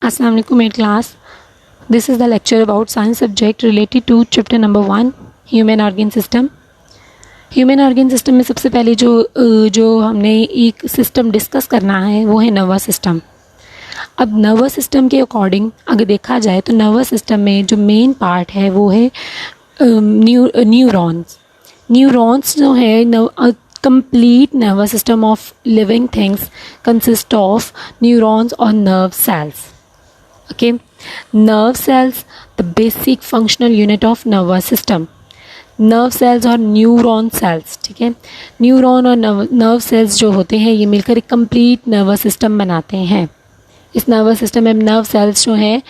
Assalamu alaikum main class. This is the lecture about science subject related to chapter number 1 human organ system. Human organ system में सबसे पहले जो हमने एक system discuss करना है वो है नर्वस सिस्टम. अब नर्वस सिस्टम के अकॉर्डिंग अगर देखा जाए तो नर्वस सिस्टम में जो मेन पार्ट है वो है न्यूरॉन्स. न्यूरॉन्स जो है complete nervous system of living things consist of neurons or nerve cells. Okay, nerve cells, the basic functional unit of nervous system. Nerve cells और न्यूरॉन सेल्स, ठीक है, न्यूरॉन और nerve cells जो होते हैं ये मिलकर एक कंप्लीट नर्वस सिस्टम बनाते हैं. इस नर्वस सिस्टम में नर्व सेल्स जो है,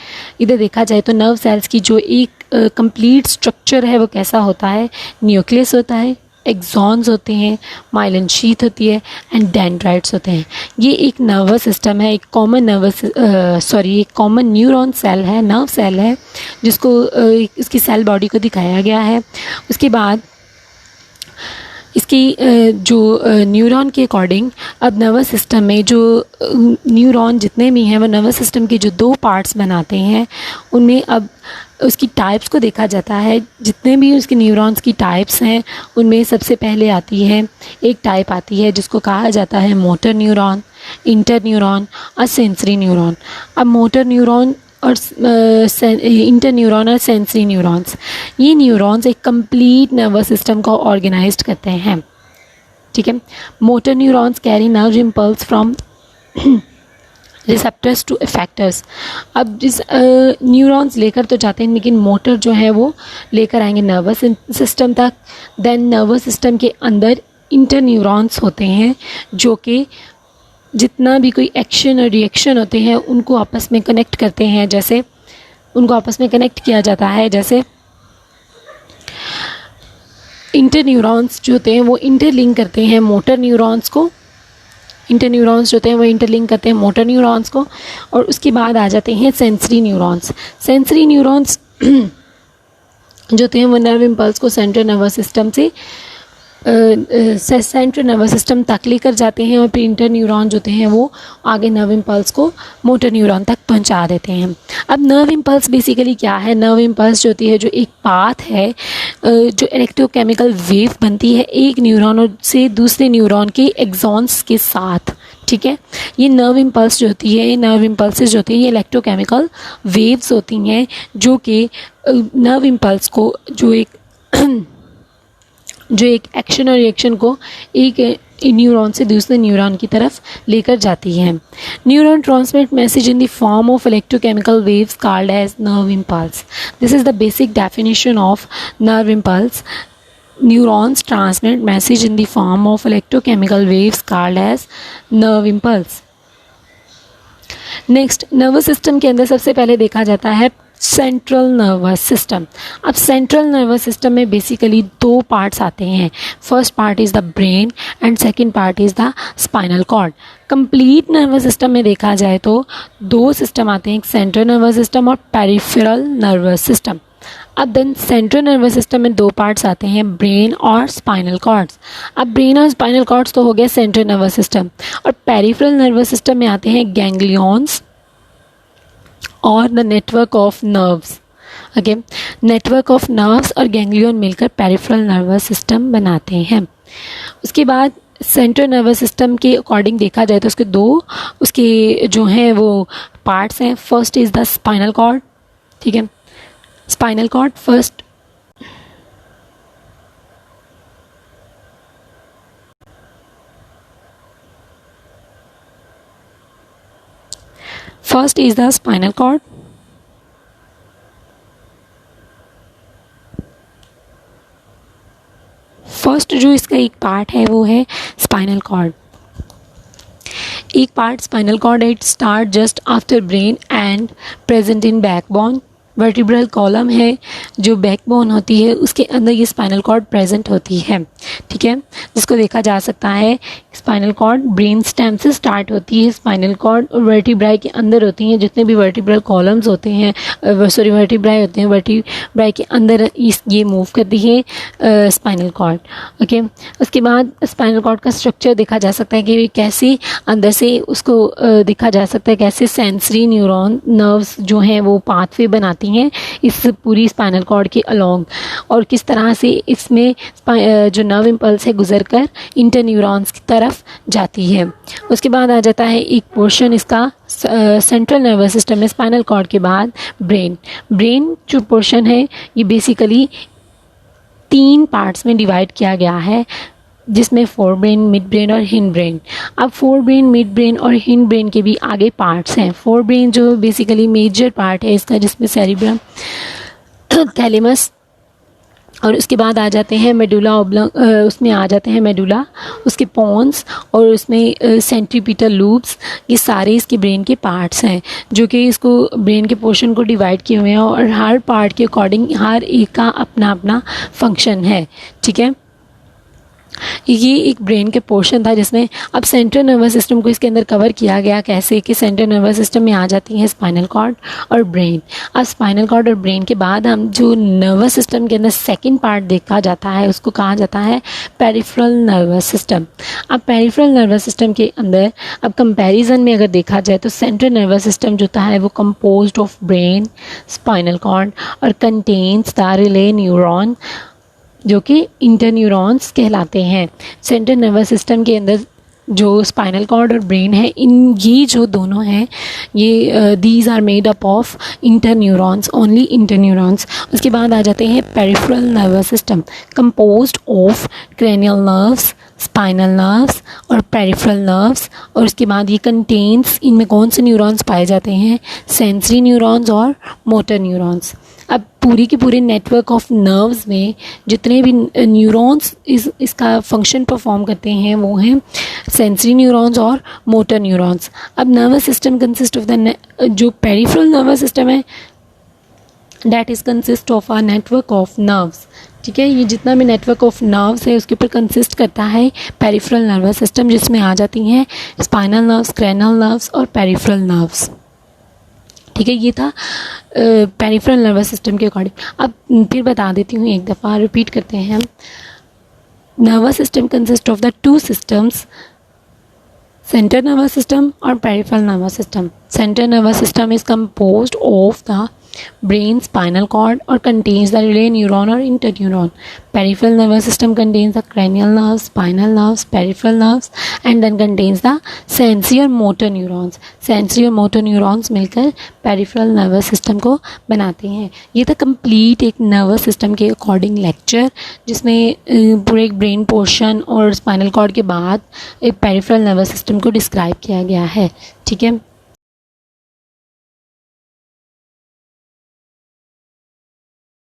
इधर देखा जाए तो नर्व सेल्स की जो एक कंप्लीट स्ट्रक्चर है वो कैसा होता है, न्यूक्लियस होता है, एक्सॉन्स होते हैं, माइलिन शीथ होती है एंड डेंड्राइट्स होते हैं. ये एक नर्वस सिस्टम है, एक कॉमन न्यूरॉन सेल है, नर्व सेल है, जिसको इसकी सेल बॉडी को दिखाया गया है. उसके बाद इसकी जो न्यूरॉन के अकॉर्डिंग अब नर्वस सिस्टम में जो न्यूरॉन जितने भी हैं वो नर्वस सिस्टम के जो दो पार्ट्स बनाते हैं उनमें अब उसकी टाइप्स को देखा जाता है. जितने भी उसके न्यूरॉन्स की टाइप्स हैं उनमें सबसे पहले आती है एक टाइप आती है जिसको कहा जाता है मोटर न्यूरॉन, इंटर न्यूरॉन और सेंसरी न्यूरॉन. अब मोटर न्यूरॉन और इंटर न्यूरॉन और सेंसरी न्यूरॉन्स, ये न्यूरॉन्स एक कंप्लीट नर्वस सिस्टम को ऑर्गेनाइज्ड करते हैं. ठीक है, motor neurons carry nerve impulse from receptors to effectors. अब जिस न्यूरॉन्स लेकर तो जाते हैं लेकिन मोटर जो है वो लेकर आएंगे नर्वस सिस्टम तक. देन नर्वस सिस्टम के अंदर इंटर न्यूरॉन्स होते हैं जो कि जितना भी कोई एक्शन और रिएक्शन होते हैं उनको आपस में कनेक्ट करते हैं. जैसे उनको आपस में कनेक्ट किया जाता है, जैसे इंटर न्यूरॉन्स जो होते हैं वो इंटरलिंक करते हैं मोटर न्यूरॉन्स को. इंटर न्यूरॉन्स जो होते हैं वो इंटरलिंक करते हैं मोटर न्यूरॉन्स को. और उसके बाद आ जाते हैं सेंसरी न्यूरॉन्स. सेंसरी न्यूरॉन्स जो होते हैं वो नर्व इम्पल्स को सेंट्रल नर्वस सिस्टम से सेंट्रल नर्वस सिस्टम तक लेकर जाते हैं और फिर इंटर न्यूरॉन जो होते हैं वो आगे नर्व इम्पल्स को मोटर न्यूरॉन तक पहुंचा देते हैं. अब नर्व इम्पल्स बेसिकली क्या है, नर्व इम्पल्स जो होती है जो एक पाथ है जो इलेक्ट्रोकेमिकल वेव बनती है एक न्यूरॉन से दूसरे न्यूरॉन के एक्सॉन्स के साथ. ठीक है, ये नर्व इम्पल्स जो होती है, नर्व इम्पल्सेस जो होती हैं ये इलेक्ट्रोकेमिकल वेव्स होती हैं जो कि नर्व इम्पल्स को जो एक एक्शन और रिएक्शन को एक न्यूरॉन से दूसरे न्यूरॉन की तरफ लेकर जाती है. Neuron transmit message in the form of electrochemical waves called as nerve impulse. This is the basic definition of nerve impulse. Neurons transmit message in the form of electrochemical waves called as nerve impulse. Next, nervous system के अंदर सबसे पहले देखा जाता है central nervous system. अब central nervous system में basically दो पार्ट्स आते हैं. First part is the brain and second part is the spinal cord. Complete nervous system में देखा जाए तो दो सिस्टम आते हैं, एक सेंट्रल नर्वस सिस्टम और पेरिफेरल नर्वस सिस्टम. अब देन सेंट्रल नर्वस सिस्टम में दो पार्ट्स आते हैं, ब्रेन और स्पाइनल कॉर्ड्स. अब ब्रेन और स्पाइनल कॉर्ड्स तो हो गया सेंट्रल नर्वस सिस्टम. और पेरिफेरल नर्वस सिस्टम में आते हैं गैंग्लियॉन्स और the network of nerves. Okay, network of nerves और गैंग्लियन मिलकर पेरिफेरल नर्वस सिस्टम बनाते हैं. उसके बाद सेंट्रल नर्वस सिस्टम के अकॉर्डिंग देखा जाए तो उसके जो हैं वो पार्ट्स हैं. First is the spinal cord. ठीक है, spinal cord first is the spinal cord. First जो इसका एक पार्ट है वो है स्पाइनल कॉर्ड. एक part spinal cord it start just after brain and present in backbone. Vertebral column है जो बैकबोन होती है उसके अंदर ये स्पाइनल कॉर्ड प्रेजेंट होती है, ठीक है, जिसको देखा जा सकता है। स्पाइनल कॉर्ड ब्रेन स्टेम से स्टार्ट होती है, स्पाइनल कॉर्ड और वर्टिब्राई के अंदर होती हैं, जितने भी वर्टिब्रल कॉलम्स होते हैं, वर्टिब्राई होते हैं, वर्टिब्राई के अंदर ये मूव करती है स्पाइनल कॉर्ड। ओके, उसके बाद स्पाइनल कॉर्ड का स्ट्रक्चर देखा जा सकता है कि कैसे अंदर से उसको देखा जा सकता है कैसे सेंसरी न्यूरॉन नर्व्स जो हैं वो पाथवे बनाती हैं इस पूरी स्पाइनल कॉर्ड के अलोंग, और किस तरह से इसमें जो नर्व इम्पल्स है गुजरकर इंटर न्यूरॉन्स की तरफ जाती है। उसके बाद आ जाता है एक पोर्शन इसका सेंट्रल नर्वस सिस्टम में स्पाइनल कॉर्ड के बाद ब्रेन जो पोर्शन है ये बेसिकली 3 पार्ट्स में डिवाइड किया गया है, जिसमें फोर ब्रेन, मिड ब्रेन और हिंड ब्रेन। अब फोर ब्रेन, मिड ब्रेन और हिंड ब्रेन के भी आगे पार्ट्स हैं। फोर ब्रेन जो बेसिकली मेजर पार्ट है इसका, जिसमें सेरिब्रम, थैलेमस और उसके बाद आ जाते हैं मेडुला ऑब्लंग, उसमें आ जाते हैं मेडुला, उसके पॉन्स और उसमें सेंट्रीपिटल लूप्स, ये सारे इसके ब्रेन के पार्ट्स हैं जो कि इसको ब्रेन के पोर्शन को डिवाइड किए हुए हैं और हर पार्ट के अकॉर्डिंग हर एक का अपना अपना फंक्शन है, ठीक है। ये एक ब्रेन के पोर्शन था जिसमें अब सेंट्रल नर्वस सिस्टम को इसके अंदर कवर किया गया कैसे कि सेंट्रल नर्वस सिस्टम में आ जाती है स्पाइनल कॉर्ड और ब्रेन। अब स्पाइनल कॉर्ड और ब्रेन के बाद हम जो नर्वस सिस्टम के अंदर सेकंड पार्ट देखा जाता है उसको कहा जाता है पेरिफेरल नर्वस सिस्टम। अब पेरिफेरल नर्वस सिस्टम के अंदर अब कंपैरिजन में अगर देखा जाए तो सेंट्रल नर्वस सिस्टम जो है वो composed of brain, spinal cord और कंटेन्स द रिले न्यूरॉन जो कि इंटरन्यूरॉन्स कहलाते हैं। सेंट्रल नर्वस सिस्टम के अंदर जो स्पाइनल कॉर्ड और ब्रेन है, इन ये जो दोनों हैं ये these are made up of interneurons, only interneurons. उसके बाद आ जाते हैं peripheral nervous system composed of cranial nerves, spinal nerves और पेरिफेरल नर्व्स, और उसके बाद ये कंटेन्स, इनमें कौन से न्यूरॉन्स पाए जाते हैं, सेंसरी न्यूरॉन्स और मोटर न्यूरॉन्स। अब पूरी के पूरे नेटवर्क ऑफ नर्व्स में जितने भी न्यूरॉन्स इसका फंक्शन परफॉर्म करते हैं वो हैं सेंसरी न्यूरॉन्स और मोटर न्यूरॉन्स। अब nervous system consist of the, जो पेरिफेरल नर्वस सिस्टम है that is consist of a network of nerves, ठीक है। ये जितना भी नेटवर्क ऑफ नर्व्स है उसके ऊपर कंसिस्ट करता है पेरिफेरल नर्वस सिस्टम, जिसमें आ जाती हैं स्पाइनल नर्व्स, क्रेनल नर्व्स और पेरिफेरल नर्व्स, ठीक है। ये था पेरिफेरल नर्वस सिस्टम के अकॉर्डिंग। अब फिर बता देती हूँ, एक दफ़ा रिपीट करते हैं हम। Nervous system consist of the 2 systems, central nervous system और peripheral nervous system. Central nervous system is composed of the brain, spinal cord or contains the relay neuron or interneuron. Peripheral nervous system contains the cranial nerves, spinal nerves, peripheral nerves and then contains the sensory और motor neurons. Sensory और motor neurons मिलकर peripheral nervous system को बनाते हैं। ये था complete एक nervous system के according lecture, जिसमें पूरे एक brain portion और spinal cord के बाद एक peripheral nervous system को describe किया गया है, ठीक है।